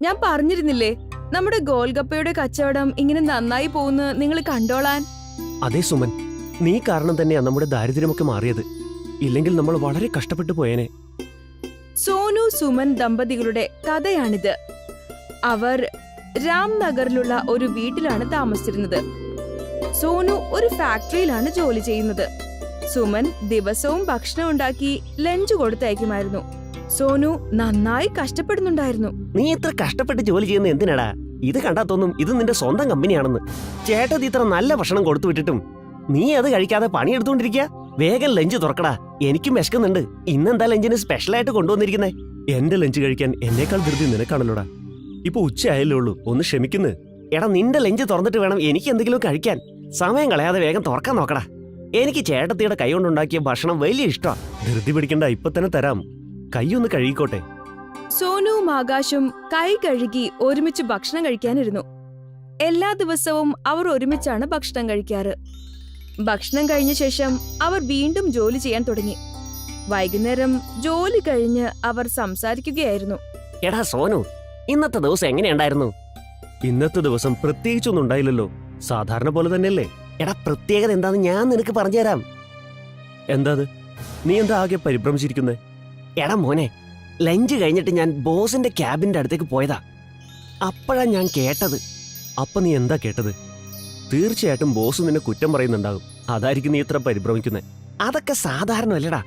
ഞാൻ പറഞ്ഞിരുന്നില്ലേ നമ്മുടെ ഗോൽഗപ്പയുടെ കച്ചവടം ഇങ്ങനെ നന്നായി പോകുന്നു നിങ്ങൾ കണ്ടോളാൻ. അതെ സുമൻ, നീ കാരണം തന്നെയാ നമ്മുടെ ദാരിദ്ര്യമൊക്കെ മാറിയത്. ഇല്ലെങ്കിൽ നമ്മൾ വളരെ കഷ്ടപ്പെട്ടു പോയേനെ. സോനു സുമൻ ദമ്പതികളുടെ കഥയാണിത്. അവർ രാംനഗറിലുള്ള ഒരു വീട്ടിലാണ് താമസിച്ചിരുന്നത്. സോനു ഒരു ഫാക്ടറിയിലാണ് ജോലി ചെയ്യുന്നത്. സുമൻ ദിവസവും ഭക്ഷണം ഉണ്ടാക്കി ലഞ്ച് കൊടുത്തയക്കുമായിരുന്നു. സോനു നന്നായി കഷ്ടപ്പെടുന്നുണ്ടായിരുന്നു. നീ ഇത്ര കഷ്ടപ്പെട്ട് ജോലി ചെയ്യുന്ന എന്തിനാടാ? ഇത് കണ്ടാ തോന്നും ഇത് നിന്റെ സ്വന്തം കമ്പനിയാണെന്ന്. ചേട്ടത്തി ഇത്ര നല്ല ഭക്ഷണം കൊടുത്തു വിട്ടിട്ടും നീ അത് കഴിക്കാതെ പണിയെടുത്തോണ്ടിരിക്കുക. വേഗം ലഞ്ച് തുറക്കടാ, എനിക്കും വിശക്കുന്നുണ്ട്. ഇന്നെന്താ ലഞ്ചിന് സ്പെഷ്യലായിട്ട് കൊണ്ടുവന്നിരിക്കുന്നേ? എന്റെ ലഞ്ച് കഴിക്കാൻ എന്നേക്കാൾ ധൃതി നിനക്കാണല്ലോടാ. ഇപ്പൊ ഉച്ചയായല്ലേ ഉള്ളൂ, ഒന്ന് ക്ഷമിക്കുന്നു. എടാ, നിന്റെ ലഞ്ച് തുറന്നിട്ട് വേണം എനിക്ക് എന്തെങ്കിലും കഴിക്കാൻ. സമയം കളയാതെ വേഗം തുറക്കാൻ നോക്കടാ. എനിക്ക് ചേട്ടത്തിയുടെ കൈ കൊണ്ടുണ്ടാക്കിയ ഭക്ഷണം വലിയ ഇഷ്ടാ. ധൃതി പിടിക്കണ്ട, ഇപ്പൊ തന്നെ തരാം. കൈയൊന്ന് കഴുകിക്കോട്ടെ. സോനുവും ആകാശും കൈ കഴുകി ഒരുമിച്ച് ഭക്ഷണം കഴിക്കാനിരുന്നു. എല്ലാ ദിവസവും അവർ ഒരുമിച്ചാണ് ഭക്ഷണം കഴിക്കാറ്. ഭക്ഷണം കഴിഞ്ഞ ശേഷം അവർ വീണ്ടും ജോലി ചെയ്യാൻ തുടങ്ങി. വൈകുന്നേരം ജോലി കഴിഞ്ഞ് അവർ സംസാരിക്കുകയായിരുന്നു. എടാ സോനു, ഇന്നത്തെ ദിവസം എങ്ങനെയുണ്ടായിരുന്നു? ഇന്നത്തെ ദിവസം പ്രത്യേകിച്ചൊന്നും ഉണ്ടായില്ലല്ലോ, സാധാരണ പോലെ തന്നെയല്ലേ. എടാ, പ്രത്യേകത എന്താന്ന് ഞാൻ നിനക്ക് പറഞ്ഞുതരാം. എന്താ നീ എന്താ ആകെ പരിഭ്രമിച്ചിരിക്കുന്നേ? എടാ മോനെ, ലഞ്ച് കഴിഞ്ഞിട്ട് ഞാൻ ബോസിന്റെ ക്യാബിന്റെ അടുത്തേക്ക് പോയതാ. അപ്പോഴാ ഞാൻ കേട്ടത്. അപ്പൊ നീ എന്താ കേട്ടത്? തീർച്ചയായിട്ടും ബോസ് നിന്നെ കുറ്റം പറയുന്നുണ്ടാകും. അതായിരിക്കും നീ ഇത്ര പരിഭ്രമിക്കുന്നത്. അതൊക്കെ സാധാരണമല്ലടാ.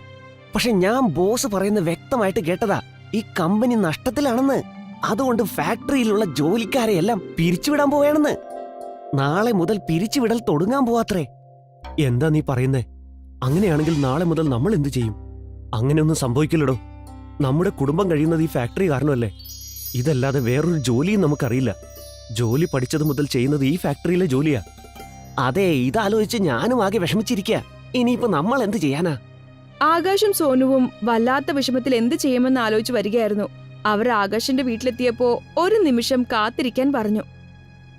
പക്ഷെ ഞാൻ ബോസ് പറയുന്ന വ്യക്തമായിട്ട് കേട്ടതാ, ഈ കമ്പനി നഷ്ടത്തിലാണെന്ന്. അതുകൊണ്ട് ഫാക്ടറിയിലുള്ള ജോലിക്കാരെയെല്ലാം പിരിച്ചുവിടാൻ പോവുകയാണെന്ന്. നാളെ മുതൽ പിരിച്ചുവിടൽ തുടങ്ങാൻ പോവാത്രേ. എന്താ നീ പറയുന്നേ? അങ്ങനെയാണെങ്കിൽ നാളെ മുതൽ നമ്മൾ എന്തു ചെയ്യും? അങ്ങനെയൊന്നും സംഭവിക്കില്ലടോ. നമ്മുടെ കുടുംബം കഴിയുന്നത് ഈ ഫാക്ടറി കാരണമല്ലേ. ഇതല്ലാതെ വേറൊരു ജോലിയും നമുക്കറിയില്ല. ജോലി പഠിച്ചത് മുതൽ ചെയ്യുന്നത് ഈ ഫാക്ടറിയിലെ ജോലിയാ. അതെ, ഇതാലോചിച്ച് ഞാനും ആകെ വിഷമിച്ചിരിക്കുക. ഇനിയിപ്പോ നമ്മൾ എന്ത് ചെയ്യാനാ? ആകാശും സോനുവും വല്ലാത്ത വിഷമത്തിൽ എന്ത് ചെയ്യുമെന്ന് ആലോചിച്ച് വരികയായിരുന്നു. അവർ ആകാശിന്റെ വീട്ടിലെത്തിയപ്പോ ഒരു നിമിഷം കാത്തിരിക്കാൻ പറഞ്ഞു.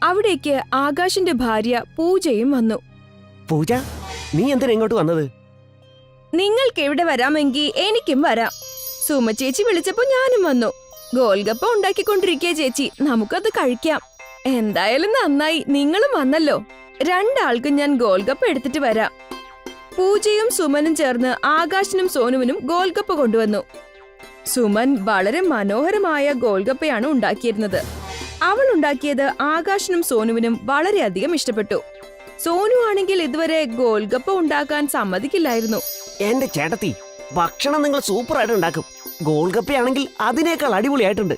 അവിടേക്ക് ആകാശിന്റെ ഭാര്യ പൂജയും വന്നു. പൂജ, നീ എന്തിനാ ഇങ്ങോട്ട് വന്നത്? നിങ്ങൾക്ക് എവിടെ വരാമെങ്കിൽ എനിക്കും വരാം. സുമ ചേച്ചി വിളിച്ചപ്പോ ഞാനും വന്നു. ഗോൽഗപ്പ ഉണ്ടാക്കിക്കൊണ്ടിരിക്കുക ചേച്ചി, നമുക്കത് കഴിക്കാം. എന്തായാലും നന്നായി നിങ്ങളും വന്നല്ലോ. രണ്ടാൾക്കും ഞാൻ ഗോൽഗപ്പ എടുത്തിട്ട് വരാം. പൂജയും സുമനും ചേർന്ന് ആകാശിനും സോനുവിനും ഗോൽഗപ്പ കൊണ്ടുവന്നു. സുമൻ വളരെ മനോഹരമായ ഗോൽഗപ്പയാണ് ഉണ്ടാക്കിയിരുന്നത്. അവൾ ഉണ്ടാക്കിയത് ആകാശിനും സോനുവിനും വളരെയധികം ഇഷ്ടപ്പെട്ടു. സോനു ആണെങ്കിൽ ഇതുവരെ ഗോൽഗപ്പ ഉണ്ടാക്കാൻ സമ്മതിക്കില്ലായിരുന്നു. എന്റെ ചേട്ടത്തി, ഭക്ഷണം നിങ്ങൾ സൂപ്പറായിട്ട് ഉണ്ടാക്കും. ഗോൾഗപ്പയാണെങ്കിൽ അതിനേക്കാൾ അടിപൊളിയായിട്ടുണ്ട്.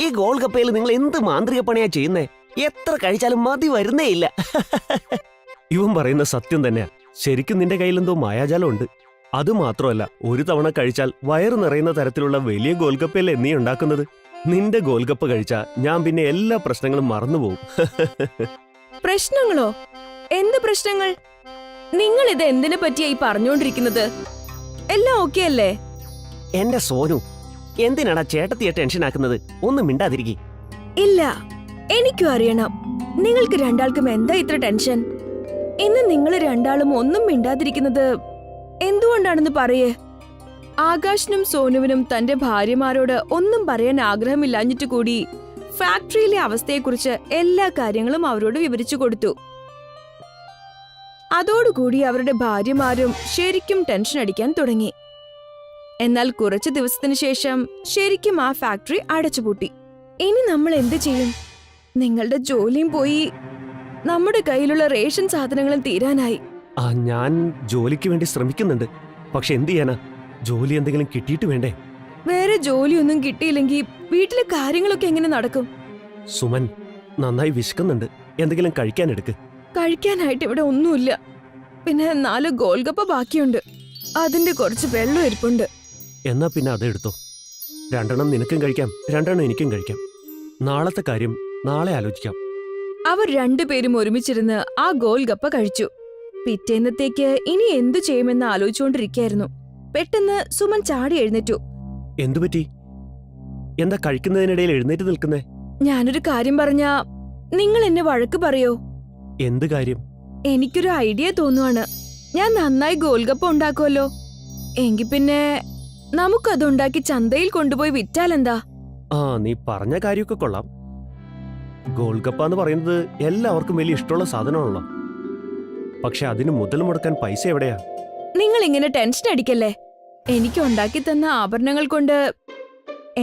ഈ ഗോൾഗപ്പയിൽ നിങ്ങൾ എന്ത് മാന്ത്രിക പണിയാ ചെയ്യുന്നേ? എത്ര കഴിച്ചാലും മതി വരുന്നേ ഇല്ല. ഇവൻ പറയുന്ന സത്യം തന്നെയാ. ശരിക്കും നിന്റെ കയ്യിലെന്തോ മായാജാലം ഉണ്ട്. അതുമാത്രമല്ല, ഒരു തവണ കഴിച്ചാൽ വയറ് നിറയുന്ന തരത്തിലുള്ള വലിയ ഗോൽഗപ്പയല്ലേ നീ ഉണ്ടാക്കുന്നത്. നിന്റെ ഗോൽഗപ്പ കഴിച്ചാ ഞാൻ പിന്നെ എല്ലാ പ്രശ്നങ്ങളും മറന്നുപോകും. പ്രശ്നങ്ങളോ? എന്ത് പ്രശ്നങ്ങൾ? നിങ്ങൾ ഇത് എന്തിനെ പറ്റിയായി പറഞ്ഞുകൊണ്ടിരിക്കുന്നത്? എല്ലാം ഓക്കെ അല്ലേ? എന്റെ സോനു, എന്തിനാടാ ചേട്ടത്തിയെ ടെൻഷൻ ആക്കുന്നത്? ഒന്നും മിണ്ടാതിരിക്കി. ഇല്ല, എനിക്കും അറിയണം നിങ്ങൾക്ക് രണ്ടാൾക്കും എന്താ ഇത്ര ടെൻഷൻ. ഇന്ന് നിങ്ങൾ രണ്ടാളും ഒന്നും മിണ്ടാതിരിക്കുന്നത് എന്തുകൊണ്ടാണെന്ന് പറയേ. ആകാശിനും സോനുവിനും തന്റെ ഭാര്യമാരോട് ഒന്നും പറയാൻ ആഗ്രഹമില്ലാഞ്ഞിട്ട് കൂടി ഫാക്ടറിയിലെ അവസ്ഥയെക്കുറിച്ച് എല്ലാ കാര്യങ്ങളും അവരോട് വിവരിച്ചു കൊടുത്തു. അതോടുകൂടി അവരുടെ ഭാര്യമാരും ശരിക്കും ടെൻഷൻ അടിക്കാൻ തുടങ്ങി. എന്നാൽ കുറച്ചു ദിവസത്തിനു ശേഷം ശരിക്കും ആ ഫാക്ടറി അടച്ചുപൂട്ടി. ഇനി നമ്മൾ എന്ത് ചെയ്യും? നിങ്ങളുടെ ജോലിയും പോയി, നമ്മുടെ കയ്യിലുള്ള റേഷൻ സാധനങ്ങളും തീരാനായി. ഞാൻ ജോലിക്ക് വേണ്ടി ശ്രമിക്കുന്നുണ്ട്. പക്ഷെ എന്ത് ചെയ്യാനാ? ജോലി എന്തെങ്കിലും കിട്ടിയിട്ട് വേണ്ടേ? വേറെ ജോലിയൊന്നും കിട്ടിയില്ലെങ്കിൽ വീട്ടിലെ കാര്യങ്ങളൊക്കെ എങ്ങനെ നടക്കും? സുമൻ, നന്നായി വിശക്കുന്നുണ്ട്. എന്തെങ്കിലും കഴിക്കാൻ എടുക്ക്. കഴിക്കാനായിട്ട് ഇവിടെ ഒന്നുമില്ല. പിന്നെ 4 ഗോൽഗപ്പ ബാക്കിയുണ്ട്. അതിന്റെ കുറച്ച് വെള്ളം ഇരിപ്പുണ്ട്. എന്നാ പിന്നെ അതെടുത്തോ. 2 നിനക്കും കഴിക്കാം, 2 എനിക്കും കഴിക്കാം. നാളത്തെ കാര്യം നാളെ ആലോചിക്കാം. അവർ രണ്ടുപേരും ഒരുമിച്ചിരുന്ന് ആ ഗോൽഗപ്പ കഴിച്ചു. പിറ്റേന്നത്തേക്ക് ഇനി എന്തു ചെയ്യുമെന്ന് ആലോചിച്ചുകൊണ്ടിരിക്കുകയായിരുന്നു. പെട്ടെന്ന് സുമൻ ചാടി എഴുന്നേറ്റു. എന്തുപറ്റി? എന്താ കഴിക്കുന്നതിനിടയിൽ എഴുന്നേറ്റ് നിൽക്കുന്നേ? ഞാനൊരു കാര്യം പറഞ്ഞാ നിങ്ങൾ എന്നെ വഴക്ക് പറയോ? എന്ത് കാര്യം? എനിക്കൊരു ഐഡിയ തോന്നുവാണ്. ഞാൻ നന്നായി ഗോൽഗപ്പ ഉണ്ടാക്കുമല്ലോ. എങ്കി പിന്നെ നമുക്കതുണ്ടാക്കി ചന്തയിൽ കൊണ്ടുപോയി വിറ്റാലെന്താ? ആ നീ പറഞ്ഞ കാര്യമൊക്കെ കൊള്ളാം. ഗോൾഗപ്പ എന്ന് പറയുന്നത് എല്ലാവർക്കും വലിയ ഇഷ്ടമുള്ള സാധനമാണല്ലോ. പക്ഷെ അതിന് മുതൽ മുടക്കാൻ പൈസ എവിടെയാ? നിങ്ങൾ ഇങ്ങനെ ടെൻഷൻ അടിക്കല്ലേ. എനിക്ക് ഉണ്ടാക്കി തന്ന ആഭരണങ്ങൾ കൊണ്ട്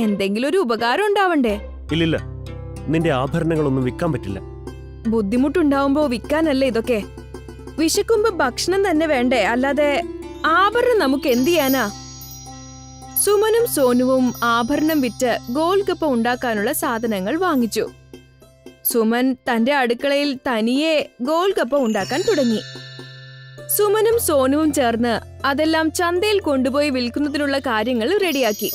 എന്തെങ്കിലും ഒരു ഉപകാരം ഉണ്ടാവണ്ടേ? ഇല്ലില്ല, നിന്റെ ആഭരണങ്ങളൊന്നും വിൽക്കാൻ പറ്റില്ല. ബുദ്ധിമുട്ടുണ്ടാവുമ്പോ വിൽക്കാനല്ലേ ഇതൊക്കെ. വിശക്കുമ്പോ ഭക്ഷണം തന്നെ വേണ്ടേ, അല്ലാതെ ആഭരണം നമുക്ക് എന്ത് ചെയ്യാനാ? സുമനും സോനുവും ആഭരണം വിറ്റ് ഗോൾഗപ്പ ഉണ്ടാക്കാനുള്ള സാധനങ്ങൾ വാങ്ങിച്ചു. സുമൻ തന്റെ അടുക്കളയിൽ തനിയെ ഗോൾഗപ്പ ഉണ്ടാക്കാൻ തുടങ്ങി. സുമനും സോനുവും ചേർന്ന് അതെല്ലാം ചന്തയിൽ കൊണ്ടുപോയി വിൽക്കുന്നതിനുള്ള കാര്യങ്ങൾ റെഡിയാക്കി.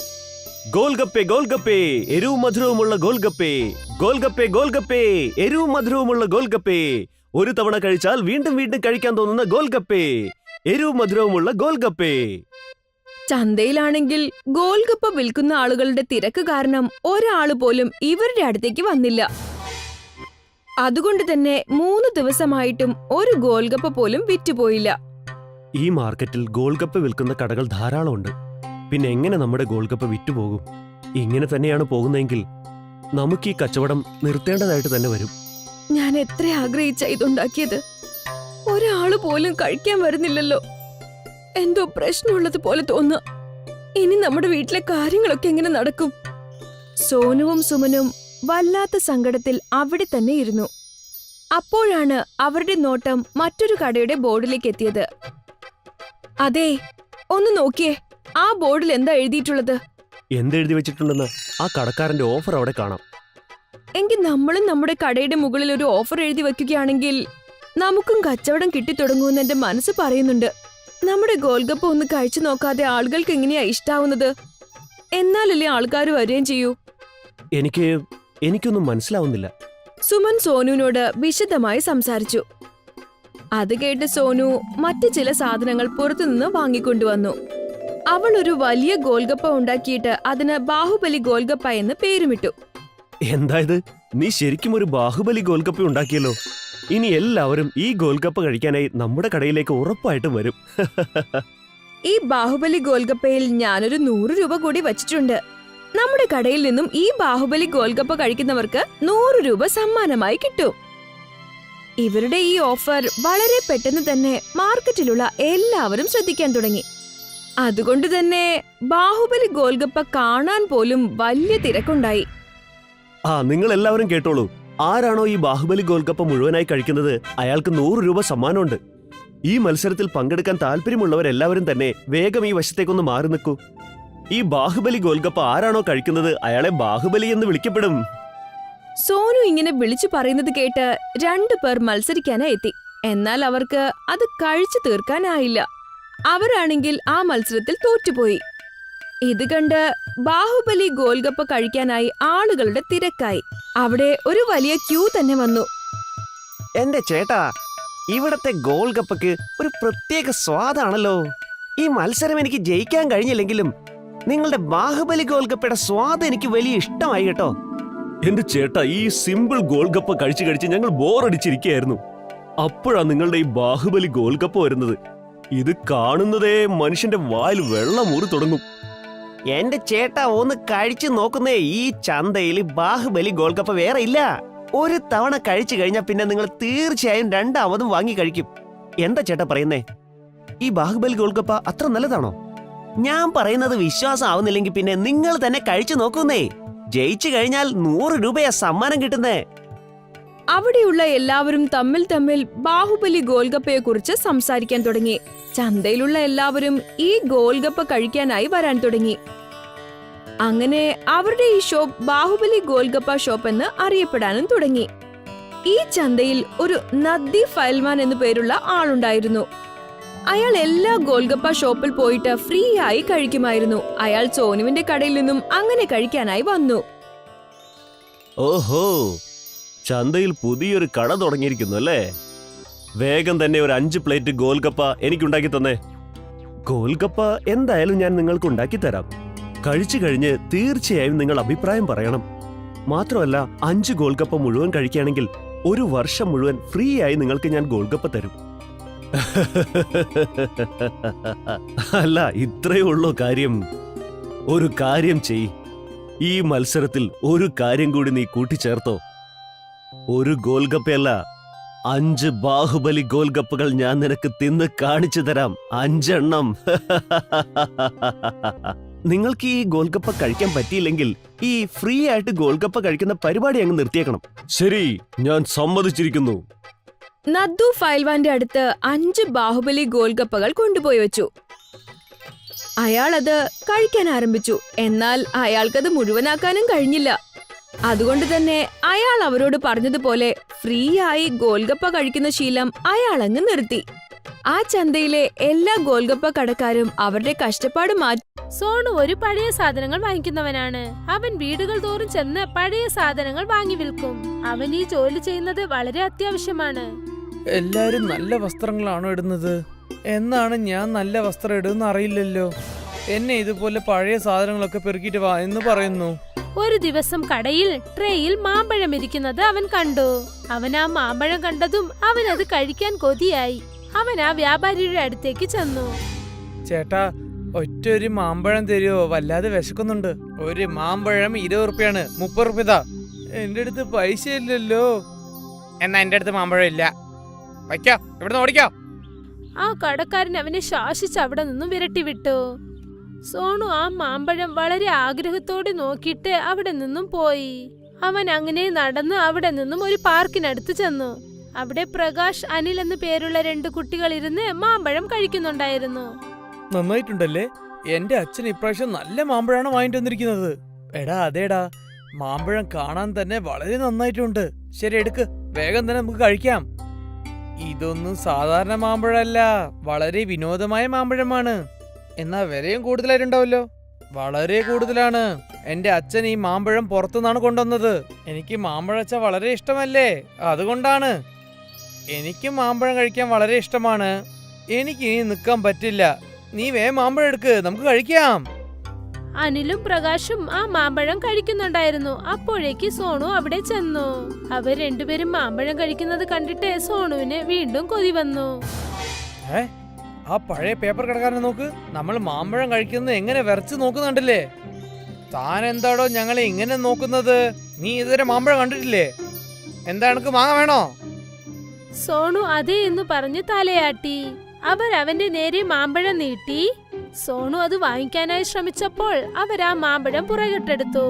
ഗോൾഗപ്പേ ഗോൾഗപ്പേ, എരിവും മധുരവുമുള്ള ഗോൾഗപ്പേ. ഗോൾഗപ്പേ ഗോൾഗപ്പേ, എരിവും മധുരവുമുള്ള ഗോൾഗപ്പേ. ഒരു തവണ കഴിച്ചാൽ വീണ്ടും വീണ്ടും കഴിക്കാൻ തോന്നുന്ന ഗോൾഗപ്പേ. എരിവും മധുരവുമുള്ള ഗോൾഗപ്പേ. ചന്തയിലാണെങ്കിൽ ഗോൾഗപ്പ വിൽക്കുന്ന ആളുകളുടെ തിരക്ക് കാരണം ഒരാള് പോലും ഇവരുടെ അടുത്തേക്ക് വന്നില്ല. അതുകൊണ്ട് തന്നെ 3 ദിവസമായിട്ടും ഒരു ഗോൾഗപ്പ പോലും വിറ്റുപോയില്ല. ഈ മാർക്കറ്റിൽ ഗോൾഗപ്പ വിൽക്കുന്ന കടകൾ ധാരാളമുണ്ട്. പിന്നെ എങ്ങനെ നമ്മുടെ ഗോൾഗപ്പ വിറ്റുപോകും? ഇങ്ങനെ തന്നെയാണ് പോകുന്നതെങ്കിൽ നമുക്ക് ഈ കച്ചവടം നിർത്തേണ്ടതായിട്ട് തന്നെ വരും. ഞാൻ എത്ര ആഗ്രഹിച്ച ഇതുണ്ടാക്കിയത്, ഒരാള് പോലും കഴിക്കാൻ വരുന്നില്ലല്ലോ. എന്തോ പ്രശ്നമുള്ളത് പോലെ തോന്നുക. ഇനി നമ്മുടെ വീട്ടിലെ കാര്യങ്ങളൊക്കെ എങ്ങനെ നടക്കും? സോനുവും സുമനും വല്ലാത്ത സങ്കടത്തിൽ അവിടെ തന്നെ ഇരുന്നു. അപ്പോഴാണ് അവരുടെ നോട്ടം മറ്റൊരു കടയുടെ ബോർഡിലേക്ക് എത്തിയത്. അതെ, ഒന്ന് നോക്കിയേ, ആ ബോർഡിൽ എന്താ എഴുതിയിട്ടുള്ളത്? എന്തെഴുതി വെച്ചിട്ടുണ്ടെന്ന് ആ കടക്കാരന്റെ ഓഫർ അവിടെ കാണാം. എങ്കിൽ നമ്മളും നമ്മുടെ കടയുടെ മുകളിൽ ഒരു ഓഫർ എഴുതി വെക്കുകയാണെങ്കിൽ നമുക്കും കച്ചവടം കിട്ടിത്തുടങ്ങുമെന്ന് എന്റെ മനസ്സ് പറയുന്നുണ്ട്. നമ്മുടെ ഗോൾഗപ്പ ഒന്ന് കഴിച്ചു നോക്കാതെ ആളുകൾക്ക് എങ്ങനെയാ ഇഷ്ടാവുന്നത്? എന്നാലല്ലേ ആൾക്കാർ വരികയും ചെയ്യൂ. എനിക്കൊന്നും മനസ്സിലാവുന്നില്ല. സുമൻ സോനുവിനോട് വിശദമായി സംസാരിച്ചു. അത് കേട്ട് സോനു മറ്റു ചില സാധനങ്ങൾ പുറത്തുനിന്ന് വാങ്ങിക്കൊണ്ടുവന്നു. അവൾ ഒരു വലിയ ഗോൾഗപ്പ ഉണ്ടാക്കിയിട്ട് അതിന് ബാഹുബലി ഗോൾഗപ്പ എന്ന് പേരുമിട്ടു. എന്തായത്? നീ ശരിക്കും ഒരു ബാഹുബലി ഗോൾഗപ്പ ഉണ്ടാക്കിയല്ലോ. ഇനി എല്ലാവരും ഈ ഗോൾഗപ്പ കഴിക്കാനായി നമ്മുടെ കടയിലേക്ക് ഉറപ്പായിട്ടും വരും. ഈ ബാഹുബലി ഗോൾഗപ്പയിൽ ഞാനൊരു 100 രൂപ കൂടി വച്ചിട്ടുണ്ട്. നമ്മുടെ കടയിൽ നിന്നും ഈ ബാഹുബലി ഗോൾഗപ്പ കഴിക്കുന്നവർക്ക് 100 രൂപ സമ്മാനമായി കിട്ടും. ഇവരുടെ ഈ ഓഫർ വളരെ പെട്ടെന്ന് തന്നെ മാർക്കറ്റിലുള്ള എല്ലാവരും ശ്രദ്ധിക്കാൻ തുടങ്ങി. അതുകൊണ്ട് തന്നെ ബാഹുബലി ഗോൾഗപ്പ കാണാൻ പോലും വലിയ തിരക്കുണ്ടായി. നിങ്ങൾ എല്ലാവരും കേട്ടോളൂ. ആരാണോ ഈ ബാഹുബലി ഗോൾഗപ്പ മുഴുവനായി കഴിക്കുന്നത് അയാൾക്ക് 100 രൂപ സമ്മാനമുണ്ട്. ഈ മത്സരത്തിൽ പങ്കെടുക്കാൻ താല്പര്യമുള്ളവരെല്ലാവരും തന്നെ വേഗം ഈ വശത്തേക്കൊന്ന് മാറി നിൽക്കൂ. ഈ ബാഹുബലി ഗോൾഗപ്പ ആരാണോ കഴിക്കുന്നത് അയാളെ ബാഹുബലി എന്ന് വിളിക്കപ്പെടും. സോനു ഇങ്ങനെ വിളിച്ചു പറയുന്നത് കേട്ട് 2 പേർ മത്സരിക്കാനായി എത്തി. എന്നാൽ അവർക്ക് അത് കഴിച്ചു തീർക്കാനായില്ല. അവരാണെങ്കിൽ ആ മത്സരത്തിൽ തോറ്റുപോയി. ഇത് കണ്ട് ബാഹുബലി ഗോൾഗപ്പ കഴിക്കാനായി ആളുകളുടെ തിരക്കായി. അവിടെ ഒരു വലിയ ക്യൂ തന്നെ വന്നു. എന്റെ ചേട്ടാ, ഇവിടത്തെ ഗോൾഗപ്പയ്ക്ക് ഒരു പ്രത്യേക സ്വാദാണല്ലോ. ഈ മത്സരം എനിക്ക് ജയിക്കാൻ കഴിഞ്ഞില്ലെങ്കിലും നിങ്ങളുടെ ബാഹുബലി ഗോൾഗപ്പയുടെ സ്വാദ് എനിക്ക് വലിയ ഇഷ്ടമായി കേട്ടോ. എന്റെ ചേട്ടാ, ഈ സിമ്പിൾ ഗോൾഗപ്പ കഴിച്ച് കഴിച്ച് ഞങ്ങൾ ബോറടിച്ചിരിക്കുകയായിരുന്നു. അപ്പോഴാ നിങ്ങളുടെ ഈ ബാഹുബലി ഗോൾഗപ്പ വരുന്നത്. ഇത് കാണുന്നതേ മനുഷ്യന്റെ വായിൽ വെള്ളം ഊറി തുടങ്ങും. എന്റെ ചേട്ടാ, ഒന്ന് കഴിച്ചു നോക്കുന്നേ. ഈ ചന്തയിൽ ബാഹുബലി ഗോൾഗപ്പ വേറെ ഇല്ല. ഒരു തവണ കഴിച്ചു കഴിഞ്ഞാൽ പിന്നെ നിങ്ങൾ തീർച്ചയായും രണ്ടാമതും വാങ്ങി കഴിക്കും. എന്താ ചേട്ടാ പറയുന്നേ? ഈ ബാഹുബലി ഗോൾഗപ്പ അത്ര നല്ലതാണോ? ഞാൻ പറയുന്നത് വിശ്വാസം ആവുന്നില്ലെങ്കിൽ പിന്നെ നിങ്ങൾ തന്നെ കഴിച്ചു നോക്കുന്നേ. ജയിച്ചു കഴിഞ്ഞാൽ 100 രൂപയാ സമ്മാനം കിട്ടുന്നേ. അവിടെയുള്ള എല്ലാവരും തമ്മിൽ തമ്മിൽ ബാഹുബലി ഗോൾഗപ്പയെ കുറിച്ച് സംസാരിക്കാൻ തുടങ്ങി. ചന്തയിലുള്ള എല്ലാവരും ഈ ഗോൾഗപ്പ കഴിക്കാനായി വരാൻ തുടങ്ങി. അങ്ങനെ അവരുടെ ഈ ഷോപ്പ് ബാഹുബലി ഗോൾഗപ്പ ഷോപ്പ് എന്ന് അറിയപ്പെടാനും തുടങ്ങി. ഈ ചന്തയിൽ ഒരു നദ്ദി ഫയൽമാൻ എന്നു പേരുള്ള ആളുണ്ടായിരുന്നു. അയാൾ എല്ലാ ഗോൾഗപ്പ ഷോപ്പിൽ പോയിട്ട് ഫ്രീ ആയി കഴിക്കുമായിരുന്നു. അയാൾ സോനുവിന്റെ കടയിൽ നിന്നും അങ്ങനെ കഴിക്കാനായി വന്നു. ഓഹോ, ചന്തയിൽ പുതിയൊരു കട തുടങ്ങിയിരിക്കുന്നു അല്ലേ? വേഗം തന്നെ ഒരു 5 പ്ലേറ്റ് ഗോൽഗപ്പ എനിക്കുണ്ടാക്കി തന്നേ. ഗോൽഗപ്പ എന്തായാലും ഞാൻ നിങ്ങൾക്ക് ഉണ്ടാക്കി തരാം. കഴിച്ചു കഴിഞ്ഞ് തീർച്ചയായും നിങ്ങൾ അഭിപ്രായം പറയണം. മാത്രമല്ല 5 ഗോൽഗപ്പ മുഴുവൻ കഴിക്കുകയാണെങ്കിൽ 1 വർഷം മുഴുവൻ ഫ്രീ ആയി നിങ്ങൾക്ക് ഞാൻ ഗോൽഗപ്പ തരും. അല്ല, ഇത്രയേ ഉള്ളൂ കാര്യം. ഒരു കാര്യം ചെയ്, ഈ മത്സരത്തിൽ ഒരു കാര്യം കൂടി നീ കൂട്ടിച്ചേർത്തോ. ഒരു ഗോൽഗപ്പയല്ല, 5 ബാഹുബലി ഗോൽഗപ്പകൾ ഞാൻ നിനക്ക് തിന്ന് കാണിച്ചു തരാം. 5 എണ്ണം. നിങ്ങൾക്ക് ഈ ഗോൽഗപ്പ കഴിക്കാൻ പറ്റിയില്ലെങ്കിൽ ഈ ഫ്രീ ആയിട്ട് ഗോൽഗപ്പ കഴിക്കുന്ന പരിപാടി അങ്ങ് നിർത്തിയേക്കണം. ശരി, ഞാൻ സമ്മതിച്ചിരിക്കുന്നു. നദ്ദു ഫൈൽവാന്റെ അടുത്ത് 5 ബാഹുബലി ഗോൽഗപ്പകൾ കൊണ്ടുപോയി വെച്ചു. അയാൾ അത് കഴിക്കാൻ ആരംഭിച്ചു. എന്നാൽ അയാൾക്കത് മുഴുവനാക്കാനും കഴിഞ്ഞില്ല. അതുകൊണ്ട് തന്നെ അയാൾ അവരോട് പറഞ്ഞതുപോലെ ഫ്രീ ആയി ഗോൽഗപ്പ കഴിക്കുന്ന ശീലം അയാൾ അങ്ങ് നിർത്തി. ആ ചന്തയിലെ എല്ലാ ഗോൽഗപ്പ കടക്കാരും അവരുടെ കഷ്ടപ്പാട് മാറ്റി. സോണു ഒരു പഴയ സാധനങ്ങൾ വാങ്ങിക്കുന്നവനാണ്. അവൻ വീടുകൾ തോറും ചെന്ന് പഴയ സാധനങ്ങൾ വാങ്ങി വിൽക്കും. അവൻ ഈ ജോലി ചെയ്യുന്നത് വളരെ അത്യാവശ്യമാണ്. എല്ലാരും നല്ല വസ്ത്രങ്ങളാണോ ഇടുന്നത്? എന്നാണ് ഞാൻ നല്ല വസ്ത്രം ഇടുന്ന അറിയില്ലല്ലോ. എന്നെ ഇതുപോലെ പഴയ സാധനങ്ങളൊക്കെ പെറുക്കിട്ട് വാ എന്ന് പറയുന്നു. ഒരു ദിവസം കടയിൽ ട്രേയിൽ മാമ്പഴം ഇരിക്കുന്നത് അവൻ കണ്ടു. അവൻ ആ മാമ്പഴം കണ്ടതും അവൻ അത് കഴിക്കാൻ കൊതിയായി. അവൻ ആ വ്യാപാരിയുടെ അടുത്തേക്ക് ചെന്നു. ചേട്ടാ, ഒറ്റൊരു മാമ്പഴം തരുമോ? വല്ലാതെ വിശക്കുന്നുണ്ട്. ഒരു മാമ്പഴം 20 റുപ്യാണ്. 30 റുപ്യ താ. എന്റെ അടുത്ത് പൈസ ഇല്ലല്ലോ. എന്നാ എന്റെ അടുത്ത് മാമ്പഴം ഇല്ല. വയ്ക്കോ, ഇവിടുന്ന് ഓടിക്കോ. ആ കടക്കാരൻ അവനെ ശാസിച്ച് അവിടെ നിന്നും വിരട്ടി വിട്ടു. സോണു ആ മാമ്പഴം വളരെ ആഗ്രഹത്തോടെ നോക്കിയിട്ട് അവിടെ നിന്നും പോയി. അവൻ അങ്ങനെ നടന്ന് അവിടെ നിന്നും ഒരു പാർക്കിനടുത്ത് ചെന്നു. അവിടെ പ്രകാശ്, അനിൽ എന്നു പേരുള്ള 2 കുട്ടികൾ ഇരുന്ന് മാമ്പഴം കഴിക്കുന്നുണ്ടായിരുന്നു. നന്നായിട്ടുണ്ടല്ലേ? എന്റെ അച്ഛൻ ഇപ്രാവശ്യം നല്ല മാമ്പഴമാണ് വാങ്ങിട്ട് വന്നിരിക്കുന്നത്. എടാ അതേടാ, മാമ്പഴം കാണാൻ തന്നെ വളരെ നന്നായിട്ടുണ്ട്. ശരി, എടുക്ക്, വേഗം തന്നെ നമുക്ക് കഴിക്കാം. ഇതൊന്നും സാധാരണ മാമ്പഴമല്ല, വളരെ വിനോദമായ മാമ്പഴമാണ്. എന്നാ വിലയും കൂടുതലായിട്ടുണ്ടാവല്ലോ. വളരെ കൂടുതലാണ്. എന്റെ അച്ഛൻ ഈ മാമ്പഴം പുറത്തുനിന്നാണ് കൊണ്ടുവന്നത്. എനിക്ക് മാമ്പഴച്ച വളരെ ഇഷ്ടമല്ലേ, അതുകൊണ്ടാണ്. എനിക്ക് മാമ്പഴം കഴിക്കാൻ വളരെ ഇഷ്ടമാണ്. എനിക്ക് ഇനി നിൽക്കാൻ പറ്റില്ല. നീ മാമ്പഴം എടുക്ക്, നമുക്ക് കഴിക്കാം. അനിലും പ്രകാശും ആ മാമ്പഴം കഴിക്കുന്നുണ്ടായിരുന്നു. അപ്പോഴേക്ക് സോണു അവിടെ ചെന്നു. അവർ രണ്ടുപേരും മാമ്പഴം കഴിക്കുന്നത് കണ്ടിട്ട് സോണുവിന് വീണ്ടും കൊതി വന്നു. ആ പഴയ പേപ്പർ കടക്കാരനെ നോക്ക്. നമ്മൾ മാമ്പഴം കഴിക്കുന്നത് എങ്ങനെ വിറച്ച് നോക്കുന്നുണ്ടല്ലേ? താൻ എന്താടോ ഞങ്ങളെ ഇങ്ങനെ നോക്കുന്നത്? നീ ഇതുവരെ മാമ്പഴം കണ്ടിട്ടില്ലേ? എന്താ, എനിക്ക് മാങ്ങ വേണോ? സോണു അതേ എന്ന് പറഞ്ഞ് തലയാട്ടി. അവർ അവന്റെ നേരെ മാമ്പഴം നീട്ടി. സോണു അത് വാങ്ങിക്കാനായി ശ്രമിച്ചപ്പോൾ അവർ ആ മാമ്പഴം പുറകിട്ടെടുത്തു.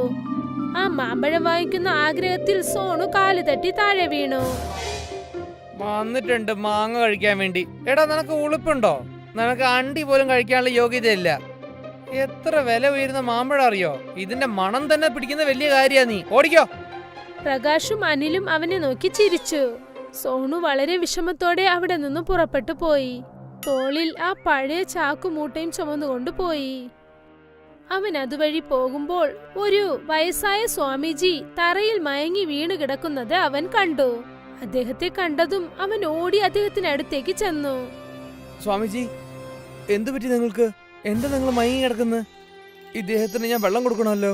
ആ മാമ്പഴം വാങ്ങിക്കുന്ന ആഗ്രഹത്തിൽ സോണു കാല് തട്ടി താഴെ വീണു. വന്നിട്ടുണ്ട് മാങ്ങ കഴിക്കാൻ വേണ്ടി. എടാ, നിനക്ക് ഉളുപ്പുണ്ടോ? നിനക്ക് അണ്ടി പോലും കഴിക്കാനുള്ള യോഗ്യതയില്ല. എത്ര വില ഉയരുന്ന മാമ്പഴം അറിയോ? ഇതിന്റെ മണം തന്നെ പിടിക്കുന്ന വലിയ കാര്യാ. നീ ഓടിക്കോ. പ്രകാശും അനിലും അവനെ നോക്കി ചിരിച്ചു. സോണു വളരെ വിഷമത്തോടെ അവിടെ നിന്ന് പുറപ്പെട്ടു പോയി. തോളിൽ ആ പഴയ ചാക്കുമൂട്ടയും ചുമന്നുകൊണ്ട് പോയി. അവൻ അതുവഴി പോകുമ്പോൾ ഒരു വയസ്സായ സ്വാമിജി തറയിൽ മയങ്ങി വീണു കിടക്കുന്നത് അവൻ കണ്ടു. അദ്ദേഹത്തെ കണ്ടതും അവൻ ഓടി അദ്ദേഹത്തിനടുത്തേക്ക് ചെന്നു. സ്വാമിജി, എന്തു പറ്റി നിങ്ങൾക്ക്? എന്താ നിങ്ങൾ മയങ്ങി കിടക്കുന്നത്? ഇദ്ദേഹത്തിന് ഞാൻ വെള്ളം കൊടുക്കണമല്ലോ.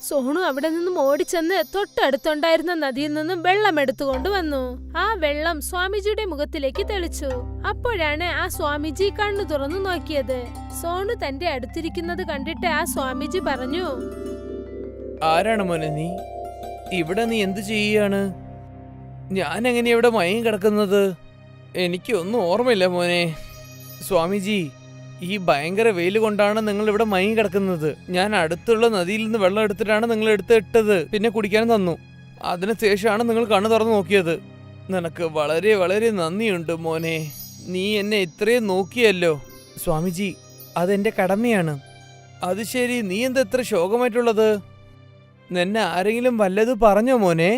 സോണു അവിടെ നിന്നും ഓടിച്ചെന്ന് തൊട്ടടുത്തുണ്ടായിരുന്ന നദിയിൽ നിന്നും വെള്ളം എടുത്തുകൊണ്ട് വന്നു. ആ വെള്ളം സ്വാമിജിയുടെ മുഖത്തിലേക്ക് തെളിച്ചു. അപ്പോഴാണ് ആ സ്വാമിജി കണ്ണു തുറന്നു നോക്കിയത്. സോണു തന്റെ അടുത്തിരിക്കുന്നത് കണ്ടിട്ട് ആ സ്വാമിജി പറഞ്ഞു, ആരാണ് മോനെ നീ? ഇവിടെ നീ എന്തു ചെയ്യാണ്? ഞാൻ എങ്ങനെ ഇവിടെ മയങ്ങി കിടക്കുന്നത്? എനിക്കൊന്നും ഓർമ്മയില്ല മോനെ. സ്വാമിജി, ഈ ഭയങ്കര വെയിൽ കൊണ്ടാണ് നിങ്ങൾ ഇവിടെ മയങ്ങി കിടക്കുന്നത്. ഞാൻ അടുത്തുള്ള നദിയിൽ നിന്ന് വെള്ളം എടുത്തിട്ടാണ് നിങ്ങൾ എടുത്തിട്ടത്. പിന്നെ കുടിക്കാനും തന്നു. അതിനുശേഷമാണ് നിങ്ങൾ കണ്ണു തുറന്നു നോക്കിയത്. നിനക്ക് വളരെ വളരെ നന്ദിയുണ്ട് മോനെ. നീ എന്നെ ഇത്രയും നോക്കിയല്ലോ. സ്വാമിജി, അതെന്റെ കടമയാണ്. അത് ശരി, നീ എന്താ ഇത്ര ശോകമായിട്ടുള്ളത്? നിന്നെ ആരെങ്കിലും വല്ലതും പറഞ്ഞോ മോനെ?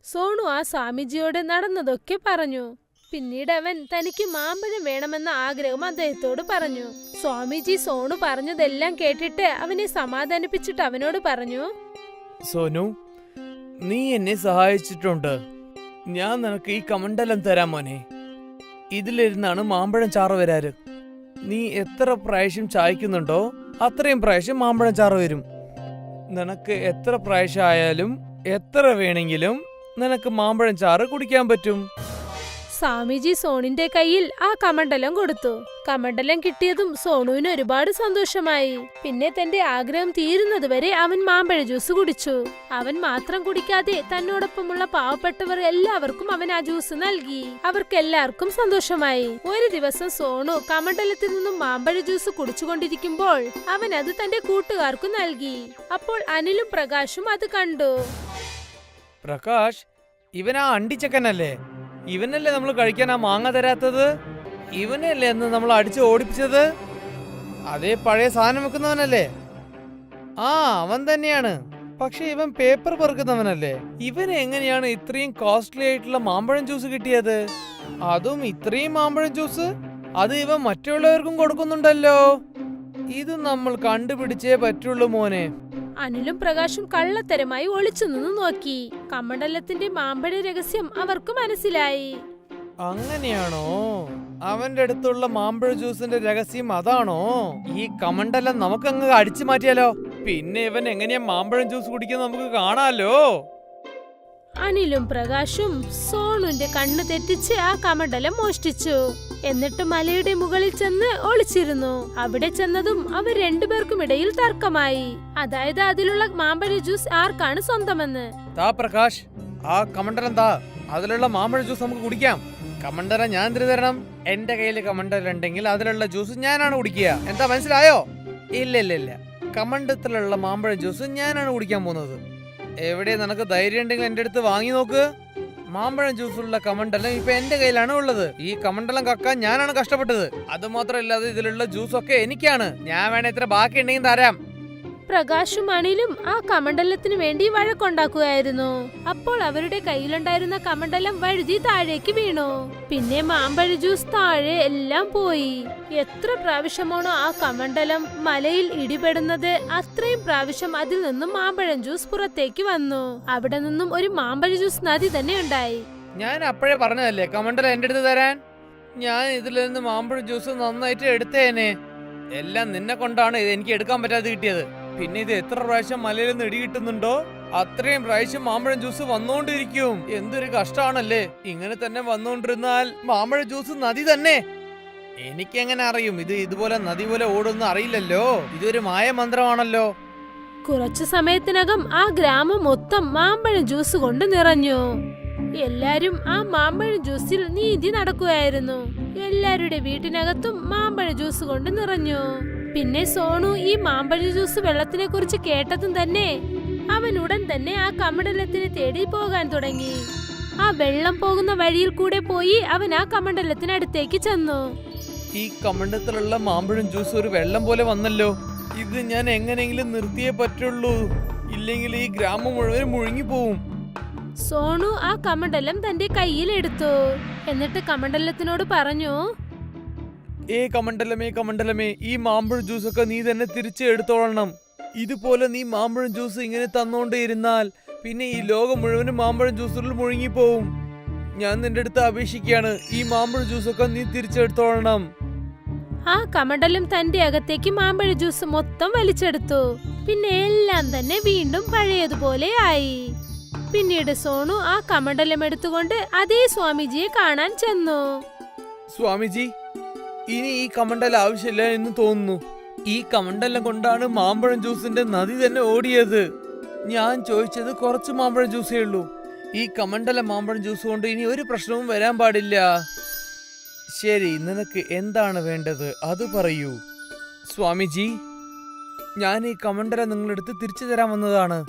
സോണു ആ സ്വാമിജിയോട് നടന്നതൊക്കെ പറഞ്ഞു. പിന്നീട് അവൻ തനിക്ക് മാമ്പഴം വേണമെന്ന ആഗ്രഹം അദ്ദേഹത്തോട് പറഞ്ഞു. സ്വാമിജി സോണു പറഞ്ഞതെല്ലാം കേട്ടിട്ട് അവനെ സമാധാനിപ്പിച്ചിട്ട് അവനോട് പറഞ്ഞു, സോനു, നീ എന്നെ സഹായിച്ചിട്ടുണ്ട്. ഞാൻ നിനക്ക് ഈ കമണ്ടലം തരാം മോനെ. ഇതിലിരുന്നാണ് മാമ്പഴം ചാറ് വരാറ്. നീ എത്ര പ്രാവശ്യം ചായക്കുന്നുണ്ടോ അത്രയും പ്രാവശ്യം മാമ്പഴം ചാറ് വരും. നിനക്ക് എത്ര പ്രാവശ്യം ആയാലും എത്ര വേണമെങ്കിലും നിനക്ക് മാമ്പഴം ചാറ് കുടിക്കാൻ പറ്റും. സ്വാമിജി സോണിന്റെ കയ്യിൽ ആ കമണ്ഡലം കൊടുത്തു. കമണ്ഡലം കിട്ടിയതും സോണുവിന് ഒരുപാട് സന്തോഷമായി. പിന്നെ തന്റെ ആഗ്രഹം തീരുന്നതുവരെ അവൻ മാമ്പഴ ജ്യൂസ് കുടിച്ചു. അവൻ മാത്രം കുടിക്കാതെ തന്നോടൊപ്പമുള്ള പാവപ്പെട്ടവർ എല്ലാവർക്കും അവൻ ആ ജ്യൂസ് നൽകി. അവർക്കെല്ലാവർക്കും സന്തോഷമായി. ഒരു ദിവസം സോണു കമണ്ഡലത്തിൽ നിന്നും മാമ്പഴ ജ്യൂസ് കുടിച്ചുകൊണ്ടിരിക്കുമ്പോൾ അവൻ അത് തന്റെ കൂട്ടുകാർക്കു നൽകി. അപ്പോൾ അനിലും പ്രകാശും അത് കണ്ടു. പ്രകാശ്, ഇവനാ അണ്ടിച്ചക്കനല്ലേ? ഇവനല്ലേ നമ്മൾ കഴിക്കാൻ ആ മാങ്ങ തരാത്തത്? ഇവനല്ലേ എന്ന് നമ്മൾ അടിച്ച് ഓടിപ്പിച്ചത്? അതേ പഴയ സാധനം വെക്കുന്നവനല്ലേ? ആ, അവൻ തന്നെയാണ്. പക്ഷെ ഇവൻ പേപ്പർ പെറുക്കുന്നവനല്ലേ? ഇവന് എങ്ങനെയാണ് ഇത്രയും കോസ്റ്റ്ലി ആയിട്ടുള്ള മാമ്പഴം ജ്യൂസ് കിട്ടിയത്? അതും ഇത്രയും മാമ്പഴം ജ്യൂസ്? അത് ഇവൻ മറ്റുള്ളവർക്കും കൊടുക്കുന്നുണ്ടല്ലോ. ഇത് നമ്മൾ കണ്ടുപിടിച്ചേ പറ്റുള്ളൂ മോനെ. അനിലും പ്രകാശും കള്ളത്തരമായി ഒളിച്ചു നിന്ന് നോക്കി. കമണ്ഡലത്തിന്റെ മാമ്പഴ രഹസ്യം അവർക്ക് മനസ്സിലായി. അങ്ങനെയാണോ? അവന്റെ അടുത്തുള്ള മാമ്പഴ ജ്യൂസിന്റെ രഹസ്യം അതാണോ? ഈ കമണ്ഡലം നമുക്കങ്ങ് അടിച്ചു മാറ്റിയാലോ? പിന്നെ ഇവൻ എങ്ങനെയാ മാമ്പഴം ജ്യൂസ് കുടിക്കുന്നത് നമുക്ക് കാണാലോ. അനിലും പ്രകാശും സോണുന്റെ കണ്ണ് തെറ്റിച്ച് ആ കമണ്ഡലം മോഷ്ടിച്ചു. എന്നിട്ട് മലയുടെ മുകളിൽ ചെന്ന് ഒളിച്ചിരുന്നു. അവിടെ ചെന്നതും അവർ രണ്ടുപേർക്കും ഇടയിൽ തർക്കമായി. അതായത് അതിലുള്ള മാമ്പഴ ജ്യൂസ് ആർക്കാണ് സ്വന്തമെന്ന്. താ പ്രകാശ്, ആ കമണ്ഡലം താ. അതിലുള്ള മാമ്പഴ ജ്യൂസ് നമുക്ക് കുടിക്കാം. കമണ്ഡലം ഞാൻ എന്തിനു തരണം? എന്റെ കയ്യിൽ കമണ്ഡലം ഉണ്ടെങ്കിൽ അതിലുള്ള ജ്യൂസ് ഞാനാണ് കുടിക്കുക. എന്താ മനസ്സിലായോ? ഇല്ല ഇല്ല ഇല്ല, കമണ്ഡലത്തിലുള്ള മാമ്പഴ ജ്യൂസ് ഞാനാണ് കുടിക്കാൻ പോകുന്നത്. എവിടെ നിനക്ക് ധൈര്യം ഉണ്ടെങ്കിൽ എന്റെ അടുത്ത് വാങ്ങി നോക്ക്. മാമ്പഴം ജ്യൂസുള്ള കമണ്ഡലം ഇപ്പൊ എന്റെ കയ്യിലാണ് ഉള്ളത്. ഈ കമണ്ഡലം കക്കാൻ ഞാനാണ് കഷ്ടപ്പെട്ടത്. അത് മാത്രമല്ലാതെ ഇതിലുള്ള ജ്യൂസൊക്കെ എനിക്കാണ്. ഞാൻ വേണേ ഇത്ര ബാക്കി ഉണ്ടെങ്കിൽ തരാം. പ്രകാശും അനിലും ആ കമണ്ഡലത്തിന് വേണ്ടി വഴക്കുണ്ടാക്കുകയായിരുന്നു. അപ്പോൾ അവരുടെ കയ്യിലുണ്ടായിരുന്ന കമണ്ഡലം വഴുതി താഴേക്ക് വീണു. പിന്നെ മാമ്പഴ ജ്യൂസ് താഴെ എല്ലാം പോയി. എത്ര പ്രാവശ്യമാണോ ആ കമണ്ഡലം മലയിൽ ഇടിപെടുന്നത്, അത്രയും പ്രാവശ്യം അതിൽ നിന്നും മാമ്പഴം ജ്യൂസ് പുറത്തേക്ക് വന്നു. അവിടെ നിന്നും ഒരു മാമ്പഴ ജ്യൂസ് നദി തന്നെ ഉണ്ടായി. ഞാൻ അപ്പോഴേ പറഞ്ഞതല്ലേ കമണ്ഡലം എന്റെ അടുത്ത് തരാൻ. ഞാൻ ഇതിൽ നിന്ന് മാമ്പഴം ജ്യൂസ് നന്നായിട്ട് എടുത്തേനെ. എല്ലാം നിന്നെ കൊണ്ടാണ് ഇത് എനിക്ക് എടുക്കാൻ പറ്റാതെ കിട്ടിയത്. പിന്നെ ഇത് എത്ര പ്രാവശ്യം മലയിൽ നിന്ന് ഇടി കിട്ടുന്നുണ്ടോ അത്രയും പ്രാവശ്യം മാമ്പഴം ജ്യൂസ് വന്നുകൊണ്ടിരിക്കും. എന്തൊരു കഷ്ടാണല്ലേ. ഇങ്ങനെ തന്നെ വന്നുകൊണ്ടിരുന്നാൽ മാമ്പഴ ജ്യൂസ് നദി തന്നെ. എനിക്കെങ്ങനെ അറിയും ഇത് ഇതുപോലെ നദി പോലെ ഓടുന്ന അറിയില്ലല്ലോ. ഇതൊരു മായമന്ത്രമാണല്ലോ. കുറച്ചു സമയത്തിനകം ആ ഗ്രാമം മൊത്തം മാമ്പഴ ജ്യൂസ് കൊണ്ട് നിറഞ്ഞു. എല്ലാരും ആ മാമ്പഴ ജ്യൂസിൽ നീതി നടക്കുകയായിരുന്നു. എല്ലാവരുടെ വീട്ടിനകത്തും മാമ്പഴ ജ്യൂസ് കൊണ്ട് നിറഞ്ഞു. പിന്നെ സോണു ഈ മാമ്പഴ ജ്യൂസ് വെള്ളത്തിനെ കുറിച്ച് കേട്ടതും തന്നെ അവൻ ഉടൻ തന്നെ ആ കമണ്ഡലത്തിനെ തേടി പോകാൻ തുടങ്ങി. ആ വെള്ളം പോകുന്ന വഴിയിൽ കൂടെ പോയി അവൻ ആ കമണ്ഡലത്തിനടുത്തേക്ക് ചെന്നു. ഈ കമണ്ഡലത്തിലുള്ള മാമ്പഴം ജ്യൂസ് ഒരു വെള്ളം പോലെ വന്നല്ലോ. ഇത് ഞാൻ എങ്ങനെയെങ്കിലും നിർത്തിയേ പറ്റുള്ളൂ. ഇല്ലെങ്കിൽ ഈ ഗ്രാമം മുഴുവൻ മുഴുങ്ങിപ്പോവും. സോണു ആ കമണ്ഡലം തന്റെ കയ്യിൽ എടുത്തു. എന്നിട്ട് കമണ്ഡലത്തിനോട് പറഞ്ഞു, കമണ്ഡലമേ, ഈ മാമ്പഴ ജ്യൂസൊക്കെ നീ തന്നെ തിരിച്ച് എടുത്തോളണം. ഇതുപോലെ നീ മാമ്പഴം ജ്യൂസ് ഇങ്ങനെ തന്നോണ്ടിരുന്നാൽ പിന്നെ ഈ ലോകം മുഴുവനും മാമ്പഴം ജ്യൂസുകളിൽ മുഴുങ്ങിപ്പോവും. ഞാൻ നിന്റെ അടുത്ത് അപേക്ഷിക്കുകയാണ്, ഈ മാമ്പഴ ജ്യൂസൊക്കെ നീ തിരിച്ചെടുത്തോളണം. ആ കമണ്ഡലം തന്റെ അകത്തേക്ക് മാമ്പഴ ജ്യൂസ് മൊത്തം വലിച്ചെടുത്തു. പിന്നെ എല്ലാം തന്നെ വീണ്ടും പഴയതുപോലെ ആയി. പിന്നീട് സോണു ആ കമണ്ഡലം എടുത്തുകൊണ്ട് അതേ സ്വാമിജിയെ കാണാൻ ചെന്നു. സ്വാമിജി, ഇനി ഈ കമണ്ഡലം ആവശ്യമില്ല എന്ന് തോന്നുന്നു. ഈ കമണ്ഡലം കൊണ്ടാണ് മാമ്പഴം ജ്യൂസിന്റെ നദി തന്നെ ഓടിയത്. ഞാൻ ചോദിച്ചത് കുറച്ച് മാമ്പഴം ജ്യൂസേ ഉള്ളൂ. ഈ കമണ്ഡലം മാമ്പഴം ജ്യൂസ് കൊണ്ട് ഇനി ഒരു പ്രശ്നവും വരാൻ പാടില്ല. ശരി, നിനക്ക് എന്താണ് വേണ്ടത് അത് പറയൂ. സ്വാമിജി, ഞാൻ ഈ കമണ്ഡലം നിങ്ങളെടുത്ത് തിരിച്ചു തരാൻ വന്നതാണ്.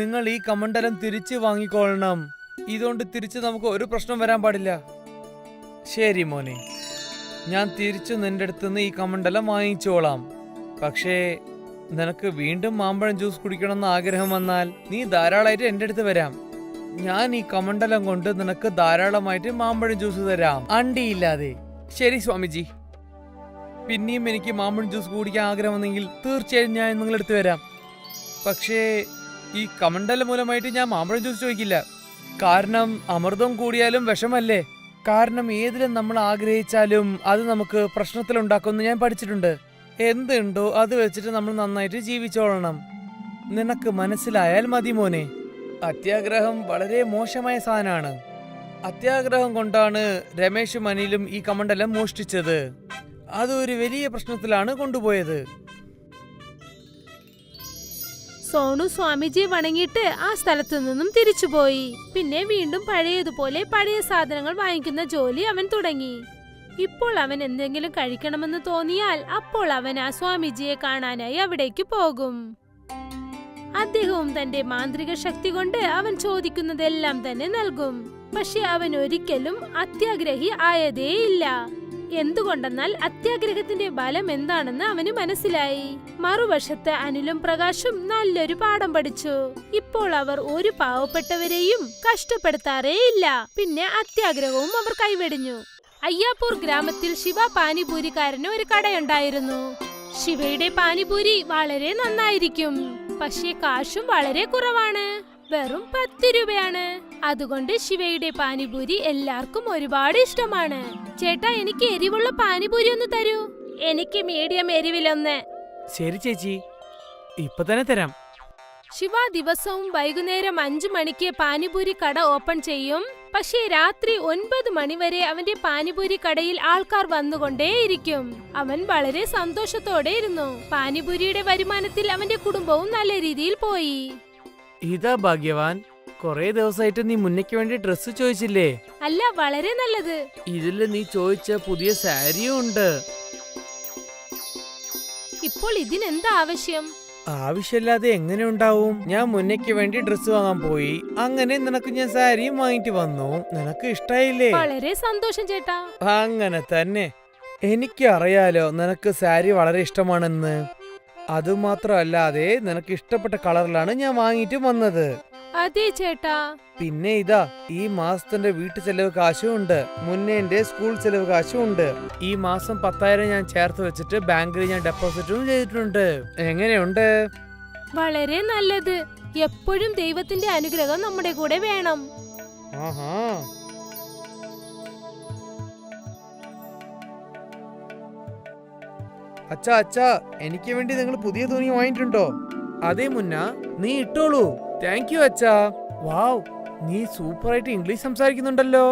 നിങ്ങൾ ഈ കമണ്ഡലം തിരിച്ചു വാങ്ങിക്കൊള്ളണം. ഇതുകൊണ്ട് തിരിച്ച് നമുക്ക് ഒരു പ്രശ്നം വരാൻ പാടില്ല. ശരി മോനെ, ഞാൻ തിരിച്ചു നിന്റെ അടുത്ത് നിന്ന് ഈ കമണ്ഡലം വാങ്ങിച്ചോളാം. പക്ഷേ നിനക്ക് വീണ്ടും മാമ്പഴം ജ്യൂസ് കുടിക്കണമെന്ന് ആഗ്രഹം വന്നാൽ നീ ധാരാളമായിട്ട് എൻ്റെ അടുത്ത് വരാം. ഞാൻ ഈ കമണ്ഡലം കൊണ്ട് നിനക്ക് ധാരാളമായിട്ട് മാമ്പഴം ജ്യൂസ് തരാം, അണ്ടിയില്ലാതെ. ശരി സ്വാമിജി, പിന്നെയും എനിക്ക് മാമ്പഴം ജ്യൂസ് കുടിക്കാൻ ആഗ്രഹം വന്നെങ്കിൽ തീർച്ചയായും ഞാൻ നിങ്ങളെടുത്ത് വരാം. പക്ഷേ ഈ കമണ്ഡലം മൂലമായിട്ട് ഞാൻ മാമ്പഴം ജ്യൂസ് ചോദിക്കില്ല. കാരണം അമൃതം കൂടിയാലും വിഷമല്ലേ. കാരണം ഏതിലും നമ്മൾ ആഗ്രഹിച്ചാലും അത് നമുക്ക് പ്രശ്നത്തിലുണ്ടാക്കുമെന്ന് ഞാൻ പഠിച്ചിട്ടുണ്ട്. എന്തുണ്ടോ അത് വെച്ചിട്ട് നമ്മൾ നന്നായിട്ട് ജീവിച്ചോളണം. നിനക്ക് മനസ്സിലായാൽ മതി മോനെ. അത്യാഗ്രഹം വളരെ മോശമായ സാധനമാണ്. അത്യാഗ്രഹം കൊണ്ടാണ് രമേശും അനിലും ഈ കമണ്ടലം മോഷ്ടിച്ചത്. അതൊരു വലിയ പ്രശ്നത്തിലാണ് കൊണ്ടുപോയത്. സോണു സ്വാമിജിയെ വണങ്ങിയിട്ട് ആ സ്ഥലത്തു നിന്നും തിരിച്ചുപോയി. പിന്നെ വീണ്ടും പഴയതുപോലെ പഴയ സാധനങ്ങൾ വാങ്ങിക്കുന്ന ജോലി അവൻ തുടങ്ങി. ഇപ്പോൾ അവൻ എന്തെങ്കിലും കഴിക്കണമെന്ന് തോന്നിയാൽ അപ്പോൾ അവൻ ആ സ്വാമിജിയെ കാണാനായി അവിടേക്ക് പോകും. അദ്ദേഹവും തന്റെ മാന്ത്രിക ശക്തി കൊണ്ട് അവൻ ചോദിക്കുന്നതെല്ലാം തന്നെ നൽകും. പക്ഷെ അവൻ ഒരിക്കലും അത്യാഗ്രഹി ആയതേയില്ല. എന്തുകൊണ്ടെന്നാൽ അത്യാഗ്രഹത്തിന്റെ ബലം എന്താണെന്ന് അവന് മനസ്സിലായി. മറുവശത്ത് അനിലും പ്രകാശും നല്ലൊരു പാഠം പഠിച്ചു. ഇപ്പോൾ അവർ ഒരു പാവപ്പെട്ടവരെയും കഷ്ടപ്പെടുത്താറേയില്ല. പിന്നെ അത്യാഗ്രഹവും അവർ കൈവെടിഞ്ഞു. അയ്യാപ്പൂർ ഗ്രാമത്തിൽ ശിവ പാനിപൂരിക്കാരന് ഒരു കടയുണ്ടായിരുന്നു. ശിവയുടെ പാനിപൂരി വളരെ നന്നായിരിക്കും, പക്ഷേ കാശും വളരെ കുറവാണ്. വെറും 10 രൂപയാണ്. അതുകൊണ്ട് ശിവയുടെ പാനിപൂരി എല്ലാവർക്കും ഒരുപാട് ഇഷ്ടമാണ്. ചേട്ടാ, എനിക്ക് എരിവുള്ള പാനിപൂരി ഒന്ന് തരൂ. എനിക്ക് മീഡിയം എരിവിലൊന്ന്. ശരി ചേച്ചി, ഇപ്പൊ തന്നെ തരാം. ശിവ ദിവസവും വൈകുന്നേരം 5 മണിക്ക് പാനിപൂരി കട ഓപ്പൺ ചെയ്യും. പക്ഷേ രാത്രി 9 മണിവരെ അവന്റെ പാനിപൂരി കടയിൽ ആൾക്കാർ വന്നുകൊണ്ടേയിരിക്കും. അവൻ വളരെ സന്തോഷത്തോടെ ഇരുന്നു. പാനിപൂരിയുടെ വരുമാനത്തിൽ അവന്റെ കുടുംബവും നല്ല രീതിയിൽ പോയി. ഇതാ ഭാഗ്യവാൻ, കൊറേ ദിവസമായിട്ട് നീ മുന്നയ്ക്ക് വേണ്ടി ഡ്രസ്സ് ചോദിച്ചില്ലേ? അല്ല, വളരെ നല്ലത്. ഇതില് നീ ചോദിച്ച പുതിയ സാരിയും ഉണ്ട്. ഇപ്പോൾ ഇതിനെന്താ ആവശ്യം? ആവശ്യമില്ലാതെ എങ്ങനെ ഉണ്ടാവും? ഞാൻ മുന്നയ്ക്ക് വേണ്ടി ഡ്രസ്സ് വാങ്ങാൻ പോയി. അങ്ങനെ നിനക്ക് ഞാൻ സാരിയും വാങ്ങിട്ട് വന്നു. നിനക്ക് ഇഷ്ടായില്ലേ? വളരെ സന്തോഷം ചേട്ടാ. അങ്ങനെ തന്നെ. എനിക്ക് അറിയാലോ നിനക്ക് സാരി വളരെ ഇഷ്ടമാണെന്ന്. അതുമാത്രമല്ലാതെ നിനക്ക് ഇഷ്ടപ്പെട്ട കളറിലാണ് ഞാൻ വാങ്ങിട്ട് വന്നത്. അതെ ചേട്ടാ. പിന്നെ ഇതാ, ഈ മാസത്തിന്റെ വീട്ടു ചെലവ് കാശും ഉണ്ട്. മുന്നേ എന്റെ സ്കൂൾ ചെലവ് കാശും ഉണ്ട്. ഈ മാസം 10,000 ഞാൻ ചേർത്ത് വെച്ചിട്ട് ബാങ്കിൽ ഞാൻ ഡെപ്പോസിറ്റും ചെയ്തിട്ടുണ്ട്. എങ്ങനെയുണ്ട്? വളരെ നല്ലത്. എപ്പോഴും ദൈവത്തിന്റെ അനുഗ്രഹം നമ്മുടെ കൂടെ വേണം. ആഹാ. അച്ഛാ അച്ഛാ, എനിക്ക് വേണ്ടി നിങ്ങൾ പുതിയ തുണി വാങ്ങിയിട്ടുണ്ടോ? അതെ മുന്ന, നീ ഇട്ടോളൂ. താങ്ക് യു അച്ഛാ. വാവ്, നീ സൂപ്പറായിട്ട് ഇംഗ്ലീഷ് സംസാരിക്കുന്നുണ്ടല്ലോ.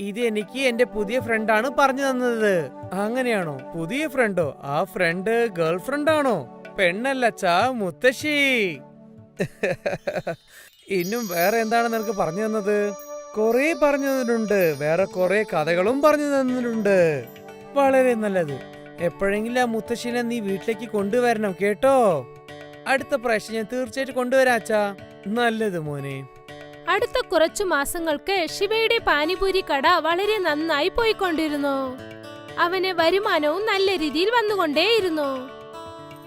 ഇത് എനിക്ക് എന്റെ പുതിയ ഫ്രണ്ടാണ് പറഞ്ഞു തന്നത്. അങ്ങനെയാണോ? പുതിയ ഫ്രണ്ടോ? ആ ഫ്രണ്ട് ഗേൾ ഫ്രണ്ട് ആണോ? പെണ്ണല്ല അച്ഛാ, മുത്തശ്ശി. ഇന്നും വേറെ എന്താണ് നിനക്ക് പറഞ്ഞു തന്നത്? കൊറേ പറഞ്ഞു തന്നിട്ടുണ്ട്. വേറെ കൊറേ കഥകളും പറഞ്ഞു തന്നിട്ടുണ്ട്. വളരെ നല്ലത്. എപ്പോഴെങ്കിലും ആ മുത്തശ്ശിനെ നീ വീട്ടിലേക്ക് കൊണ്ടുവരണം കേട്ടോ. അടുത്ത പ്രാവശ്യം ഞാൻ തീർച്ചയായിട്ടും കൊണ്ടുവരാം അച്ഛാ. നല്ലത് മോനെ. അടുത്ത കുറച്ചു മാസങ്ങൾക്ക് ശിവയുടെ പാനിപൂരി കട വളരെ നന്നായി പോയിക്കൊണ്ടിരുന്നു. അവന് വരുമാനവും നല്ല രീതിയിൽ വന്നുകൊണ്ടേയിരുന്നു.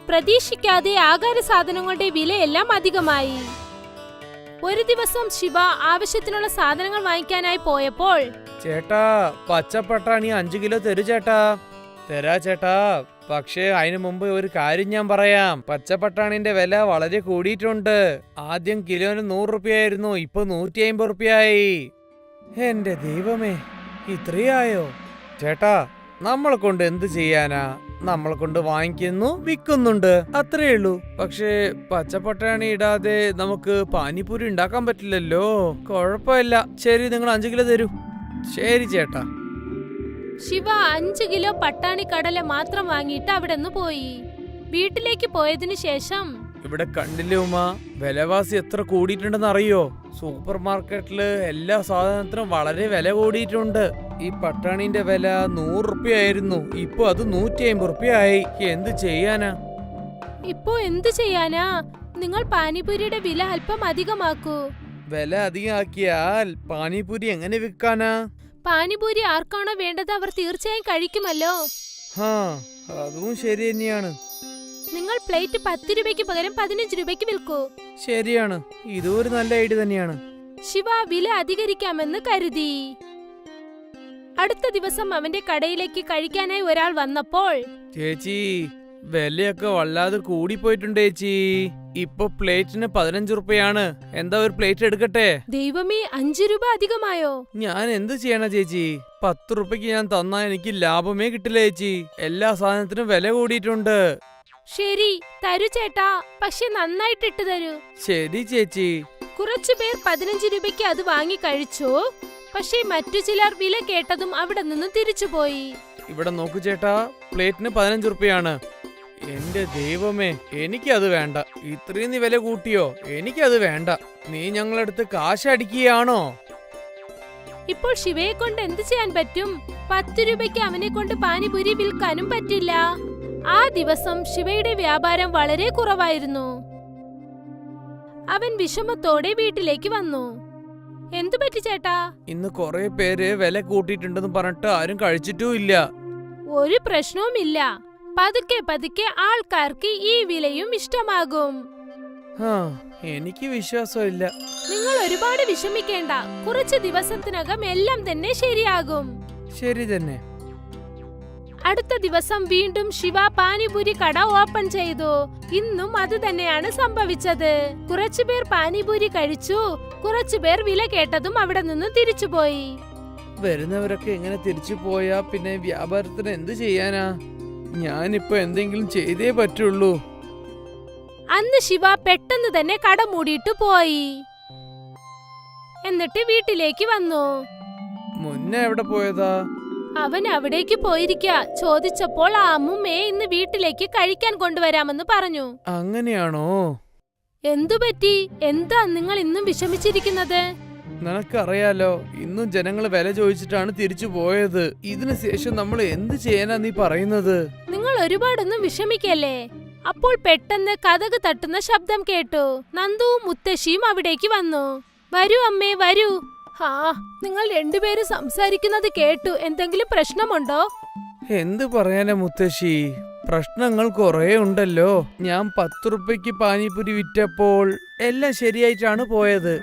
പ്രതീക്ഷിക്കാതെ ആഹാര സാധനങ്ങളുടെ വിലയെല്ലാം അധികമായി. ഒരു ദിവസം ശിവ ആവശ്യത്തിനുള്ള സാധനങ്ങൾ വാങ്ങിക്കാനായി പോയപ്പോൾ, ചേട്ടാ, പച്ചപ്പട്ടാണി 5 കിലോ തരൂ ചേട്ടാ. തരാ ചേട്ടാ, പക്ഷേ അതിനു മുമ്പ് ഒരു കാര്യം ഞാൻ പറയാം. പച്ചപ്പട്ടാണിന്റെ വില വളരെ കൂടിയിട്ടുണ്ട്. ആദ്യം കിലോന് 100 രൂപയായിരുന്നു, ഇപ്പൊ 150 രൂപയായി. എന്റെ ദൈവമേ, ഇത്രയായോ? ചേട്ടാ, നമ്മളെ കൊണ്ട് എന്ത് ചെയ്യാനാ? നമ്മളെ കൊണ്ട് വാങ്ങിക്കുന്നു, വിൽക്കുന്നുണ്ട്, അത്രേ ഉള്ളൂ. പക്ഷേ പച്ചപ്പട്ടാണി ഇടാതെ നമുക്ക് പാനിപൂരി ഉണ്ടാക്കാൻ പറ്റില്ലല്ലോ. കുഴപ്പമില്ല, ശരി, നിങ്ങൾ 5 കിലോ തരൂ. ശരി ചേട്ടാ. ശിവ 5 കിലോ പട്ടാണി കടല മാത്രം വാങ്ങിയിട്ട് അവിടെ നിന്ന് പോയി. വീട്ടിലേക്ക് പോയതിനു ശേഷം, ഇവിടെ കണ്ടില്ലേ ഉമ്മ, വിലവാസി എത്ര കൂടിയിട്ടുണ്ടെന്ന് അറിയോ? സൂപ്പർ മാർക്കറ്റില് എല്ലാ സാധനത്തിനും വളരെ വില കൂടിയിട്ടുണ്ട്. ഈ പട്ടാണിന്റെ വില 100 രൂപയായിരുന്നു, ഇപ്പൊ അത് 150 രൂപയായി. എന്ത് ചെയ്യാനാ? ഇപ്പോ എന്തു ചെയ്യാനാ? നിങ്ങൾ പാനിപൂരിയുടെ വില അല്പം അധികമാക്കൂ. വില അധികമാക്കിയാൽ പാനിപൂരി എങ്ങനെ വിൽക്കാനാ? പാനിപൂരി ആർക്കാണോ വേണ്ടത് അവർ തീർച്ചയായും കഴിക്കുമല്ലോ. ഹാ, അതും ശരി തന്നെയാണ്. നിങ്ങൾ പ്ലേറ്റ് 10 രൂപയ്ക്ക് പകരം 15 രൂപയ്ക്ക് വിൽക്കൂ. ശരിയാണ്, ഇതും ഒരു നല്ല ഐഡിയ തന്നെയാണ്. ശിവ വില അധികരിക്കാമെന്ന് കരുതി. അടുത്ത ദിവസം അവന്റെ കടയിലേക്ക് കഴിക്കാനായി ഒരാൾ വന്നപ്പോൾ, ചേച്ചി, വിലയൊക്കെ വല്ലാതെ കൂടിപ്പോയിട്ടുണ്ട് ചേച്ചി. ഇപ്പൊ പ്ലേറ്റിന് 15 രൂപയാണ്. എന്താ ഒരു പ്ലേറ്റ് എടുക്കട്ടെ? ദൈവമേ, 5 രൂപ അധികമായോ? ഞാൻ എന്ത് ചെയ്യണ ചേച്ചി? 10 രൂപയ്ക്ക് ഞാൻ തന്നാ എനിക്ക് ലാഭമേ കിട്ടില്ല ചേച്ചി. എല്ലാ സാധനത്തിനും വില കൂടിയിട്ടുണ്ട്. ശരി, തരൂ ചേട്ടാ, പക്ഷെ നന്നായിട്ടിട്ട് തരൂ. ശരി ചേച്ചി. കുറച്ചുപേർ 15 രൂപയ്ക്ക് അത് വാങ്ങി കഴിച്ചു. പക്ഷേ മറ്റു ചിലർ വില കേട്ടതും അവിടെ നിന്നും തിരിച്ചുപോയി. ഇവിടെ നോക്കൂ ചേട്ടാ, പ്ലേറ്റിന് 15 റുപ്യാണ്. എന്റെ ദൈവമേ, എനിക്കത് വേണ്ട. ഇത്രയും നീ വില കൂട്ടിയോ? എനിക്കത് വേണ്ട. നീ ഞങ്ങളടുത്ത് കാശ് അടിക്കുകയാണോ? ഇപ്പോൾ ശിവയെ കൊണ്ട് എന്ത് ചെയ്യാൻ പറ്റും? 10 രൂപയ്ക്ക് അവനെ കൊണ്ട് പാനിപൂരി വിൽക്കാനും പറ്റില്ല. ആ ദിവസം ശിവയുടെ വ്യാപാരം വളരെ കുറവായിരുന്നു. അവൻ വിഷമത്തോടെ വീട്ടിലേക്ക് വന്നു. എന്തു പറ്റി ചേട്ടാ? ഇന്ന് കുറെ പേര് വില കൂട്ടിയിട്ടുണ്ടെന്ന് പറഞ്ഞിട്ട് ആരും കഴിച്ചിട്ടും ഇല്ല. ഒരു പ്രശ്നവുമില്ല. പതുക്കെ പതുക്കെ ആൾക്കാർക്ക് ഈ വിലയും ഇഷ്ടമാകും. എനിക്ക് വിശ്വാസമില്ല. നിങ്ങൾ ഒരുപാട് വിഷമിക്കേണ്ട. കുറച്ച് ദിവസത്തിനകം എല്ലാം തന്നെ ശരിയാകും. ശരി തന്നെ. അടുത്ത ദിവസം വീണ്ടും ശിവ പാനിപൂരി കട ഓപ്പൺ ചെയ്തു. ഇന്നും അത് തന്നെയാണ് സംഭവിച്ചത്. കുറച്ചുപേർ പാനിപൂരി കഴിച്ചു, കുറച്ചുപേർ വില കേട്ടതും അവിടെ നിന്ന് തിരിച്ചുപോയി. വരുന്നവരൊക്കെ എങ്ങനെ തിരിച്ചു പോയാ പിന്നെ വ്യാപാരത്തിന് എന്ത് ചെയ്യാനാ? ഞാനിപ്പോ എന്തെങ്കിലും ചെയ്തേ പറ്റുള്ളൂ. അന്ന് ശിവ പെട്ടെന്ന് തന്നെ കട മൂടിയിട്ട് പോയി. എന്നിട്ട് വീട്ടിലേക്ക് വന്നു. മുന്നേ എവിടെ പോയതാ? അവൻ അവിടേക്ക് പോയിരിക്കാ. ചോദിച്ചപ്പോൾ ആ അമ്മുമ്മയെ ഇന്ന് വീട്ടിലേക്ക് കഴിക്കാൻ കൊണ്ടുവരാമെന്ന് പറഞ്ഞു. അങ്ങനെയാണോ? എന്തുപറ്റി? എന്താ നിങ്ങൾ ഇന്നും വിഷമിച്ചിരിക്കുന്നത്? നിനക്കറിയാലോ, ഇന്നും ജനങ്ങൾ വില ചോദിച്ചിട്ടാണ് തിരിച്ചു പോയത്. ഇതിനു ശേഷം നമ്മൾ എന്ത് ചെയ്യാനാ നീ പറയുന്നത്? നിങ്ങൾ ഒരുപാടൊന്നും വിഷമിക്കല്ലേ. അപ്പോൾ പെട്ടെന്ന് കതക് തട്ടുന്ന ശബ്ദം കേട്ടു. നന്ദുവും മുത്തശ്ശിയും അവിടേക്ക് വന്നു. വരൂ അമ്മേ, വരൂ. നിങ്ങൾ രണ്ടുപേരും സംസാരിക്കുന്നത് കേട്ടു. എന്തെങ്കിലും പ്രശ്നമുണ്ടോ? എന്ത് പറയാനാ മുത്തശ്ശി, പ്രശ്നങ്ങൾ കുറെ ഉണ്ടല്ലോ. ഞാൻ 10 റുപ്യക്ക് പാനിപൂരി വിറ്റപ്പോൾ എല്ലാം ശരിയായിട്ടാണ് പോയത്.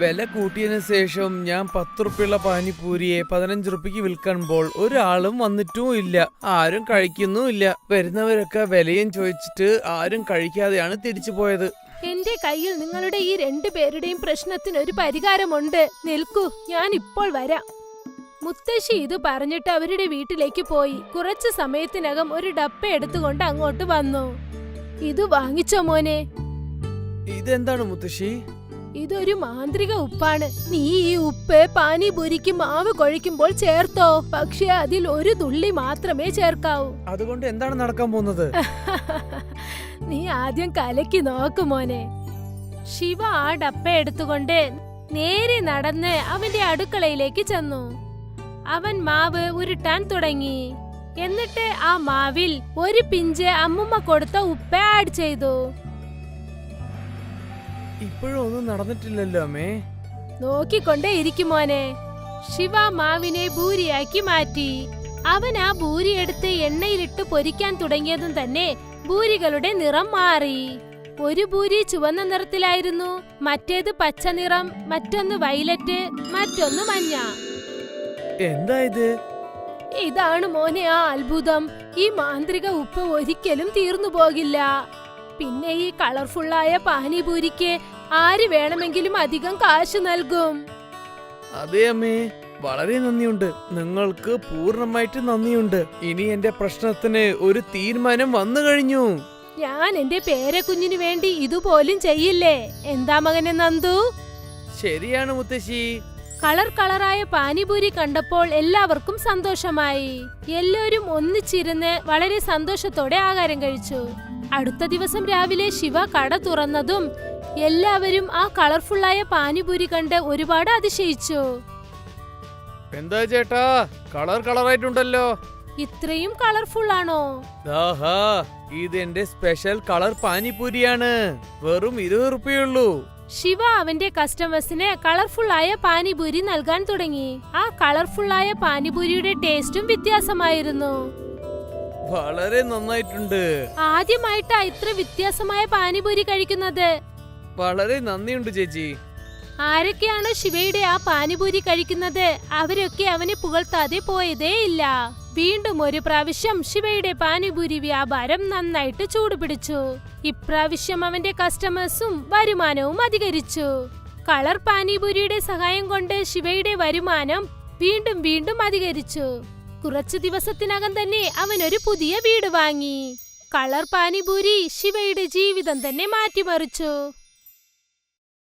വില കൂട്ടിയതിനു ശേഷം ഞാൻ 10 റുപ്യുള്ള പാനിപൂരിയെ 15 റുപ്യക്ക് വിൽക്കുമ്പോൾ ഒരാളും വന്നിട്ടും ഇല്ല, ആരും കഴിക്കുന്നുമില്ല. വരുന്നവരൊക്കെ വിലയും ചോദിച്ചിട്ട് ആരും കഴിക്കാതെയാണ് തിരിച്ചു പോയത്. എന്റെ കയ്യിൽ നിങ്ങളുടെ ഈ രണ്ടുപേരുടെയും പ്രശ്നത്തിന് ഒരു പരിഹാരമുണ്ട്. നിൽക്കൂ, ഞാൻ ഇപ്പോൾ വരാം. മുത്തശ്ശി ഇത് പറഞ്ഞിട്ട് അവരുടെ വീട്ടിലേക്ക് പോയി. കുറച്ചു സമയത്തിനകം ഒരു ഡപ്പ എടുത്തുകൊണ്ട് അങ്ങോട്ട് വന്നു. ഇത് വാങ്ങിച്ചോ മോനെ. ഇതെന്താണ് മുത്തശ്ശി? ഇതൊരു മാന്ത്രിക ഉപ്പാണ്. നീ ഈ ഉപ്പ് പാനിപൂരിക്ക് മാവ് കുഴയ്ക്കുമ്പോൾ ചേർത്തോ. പക്ഷെ അതിൽ ഒരു തുള്ളി മാത്രമേ ചേർക്കാവൂ. അതുകൊണ്ട് എന്താണ് നടക്കാൻ പോകുന്നത്? നീ ആദ്യം കലക്കി നോക്ക് മോനെ. ശിവ ആ ഡപ്പ എടുത്തുകൊണ്ട് നേരെ നടന്ന് അവന്റെ അടുക്കളയിലേക്ക് ചെന്നു. അവൻ മാവ് ഉരുട്ടാൻ തുടങ്ങി. എന്നിട്ട് ആ മാവിൽ ഒരു പിഞ്ച് അമ്മുമ്മ കൊടുത്ത ഉപ്പ് ആഡ് ചെയ്തു. ഇപ്പോഴും ഒന്നും നടന്നിട്ടില്ലല്ലോ അമ്മേ. നോക്കിക്കൊണ്ടേ ഇരിക്കും മോനെ. ശിവ മാവിനെ ഭൂരിയാക്കി മാറ്റി. അവൻ ആ ഭൂരി എടുത്ത് എണ്ണയിലിട്ട് പൊരിക്കാൻ തുടങ്ങിയതും തന്നെ ഭൂരികളുടെ നിറം മാറി. ഒരു ഭൂരി ചുവന്ന നിറത്തിലായിരുന്നു, മറ്റേത് പച്ച നിറം, മറ്റൊന്ന് വയലറ്റ്, മറ്റൊന്ന് മഞ്ഞ. എന്താ ഇത്? ഇതാണ് മോനെ ആ അത്ഭുതം. ഈ മാന്ത്രിക ഉപ്പ് ഒരിക്കലും തീർന്നു പോകില്ല. പിന്നെ ഈ കളർഫുള്ളായ പാനിപൂരിക്ക് ആര് വേണമെങ്കിലും അധികം കാശ് നൽകും. അതെ അമ്മേ, വളരെ നന്ദിയുണ്ട്. നിങ്ങൾക്ക് പൂർണ്ണമായിട്ട് നന്ദിയുണ്ട്. ഇനി എന്റെ പ്രശ്നത്തിന് ഒരു തീരുമാനം വന്നു കഴിഞ്ഞു. ഞാൻ എന്റെ പേരക്കുഞ്ഞിനു വേണ്ടി ഇതുപോലും ചെയ്യില്ലേ? എന്താ മകനെ നന്ദു? ശരിയാണ് മുത്തശ്ശി. കളറായ പാനിപൂരി കണ്ടപ്പോൾ എല്ലാവർക്കും സന്തോഷമായി. എല്ലാവരും ഒന്നിച്ചിരുന്ന് വളരെ സന്തോഷത്തോടെ ആഹാരം കഴിച്ചു. അടുത്ത ദിവസം രാവിലെ ശിവ കട തുറന്നതും എല്ലാവരും ആ കളർഫുള്ളായ പാനിപൂരി കണ്ട് ഒരുപാട് അതിശയിച്ചു. എന്താ ചേട്ടാ, കളറായിട്ടുണ്ടല്ലോ. ഇത്രയും കളർഫുൾ ആണോ? ആഹാ, ഇത് എന്റെ സ്പെഷ്യൽ കളർ പാനിപൂരിയാണ്. വെറും 20 റുപ്യയുള്ളൂ. ശിവ അവന്റെ കസ്റ്റമേഴ്സിന് കളർഫുൾ ആയ പാനിപൂരി നൽകാൻ തുടങ്ങി. ആ കളർഫുൾ ആയ പാനിപൂരിയുടെ ടേസ്റ്റും വ്യത്യാസമായിരുന്നു. വളരെ നന്നായിട്ടുണ്ട്. ആദ്യമായിട്ടാ ഇത്ര വ്യത്യാസമായ പാനിപൂരി കഴിക്കുന്നത്. വളരെ നന്ദിയുണ്ട് ചേച്ചി. ആരൊക്കെയാണ് ശിവയുടെ ആ പാനിപൂരി കഴിക്കുന്നത്, അവരൊക്കെ അവനെ പുകഴ്ത്താതെ പോയതേ ഇല്ല. വീണ്ടും ഒരു പ്രാവശ്യം ശിവയുടെ പാനിപൂരി വ്യാപാരം നന്നായിട്ട് ചൂടുപിടിച്ചു. ഇപ്രാവശ്യം അവന്റെ കസ്റ്റമേഴ്സും വരുമാനവും അധികരിച്ചു. കളർ പാനിപൂരിയുടെ സഹായം കൊണ്ട് ശിവയുടെ വരുമാനം വീണ്ടും വീണ്ടും അധികരിച്ചു. കുറച്ചു ദിവസത്തിനകം തന്നെ അവൻ ഒരു പുതിയ വീട് വാങ്ങി. കളർ പാനിപൂരി ശിവയുടെ ജീവിതം തന്നെ മാറ്റിമറിച്ചു.